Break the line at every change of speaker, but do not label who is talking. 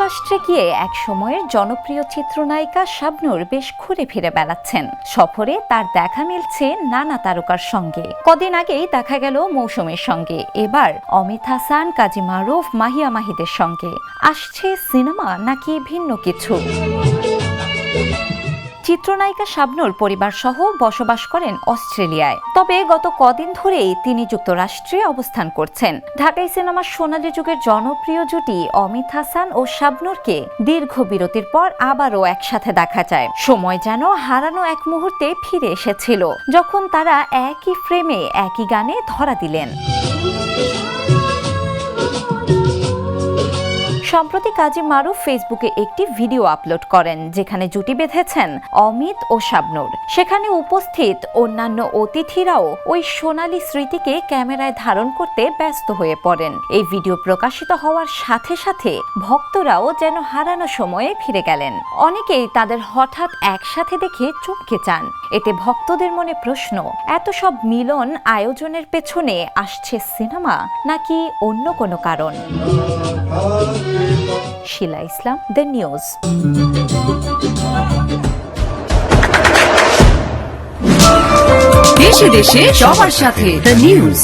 যুক্তরাষ্ট্রে গিয়ে এক সময়ের জনপ্রিয় চিত্রনায়িকা শাবনূর বেশ ঘুরে ফিরে বেড়াচ্ছেন। সফরে তার দেখা মিলছে নানা তারকার সঙ্গে। কদিন আগেই দেখা গেল মৌসুমীর সঙ্গে, এবার অমিত হাসান, কাজী মারুফ, মাহিয়া মাহিদের সঙ্গে। আসছে সিনেমা নাকি ভিন্ন কিছু? চিত্রনায়িকা শাবনূর পরিবার সহ বসবাস করেন অস্ট্রেলিয়ায়, তবে গত কদিন ধরেই তিনি যুক্তরাষ্ট্রে অবস্থান করছেন। ঢাকাই সিনেমার সোনালী যুগের জনপ্রিয় জুটি অমিত হাসান ও শাবনূরকে দীর্ঘ বিরতির পর আবারও একসাথে দেখা যায়। সময় যেন হারানো এক মুহূর্তে ফিরে এসেছিল, যখন তারা একই ফ্রেমে একই গানে ধরা দিলেন। সম্প্রতি কাজী মারুফ ফেসবুকে একটি ভিডিও আপলোড করেন, যেখানে জুটি বেঁধেছেন অমিত ও শাবনূর। সেখানে উপস্থিত অন্যান্য অতিথিরাও ওই সোনালী স্মৃতিকে ক্যামেরায় ধারণ করতে ব্যস্ত হয়ে পড়েন। এই ভিডিও প্রকাশিত হওয়ার সাথে সাথে ভক্তরাও যেন হারানো সময়ে ফিরে গেলেন। অনেকেই তাদের হঠাৎ একসাথে দেখে চমকে যান। এতে ভক্তদের মনে প্রশ্ন, এত সব মিলন আয়োজনের পেছনে আসছে সিনেমা নাকি অন্য কোনো কারণ? শিলা ইসলাম, দ্য নিউজ।
দেশে দেশে সবার সাথে দ্য নিউজ।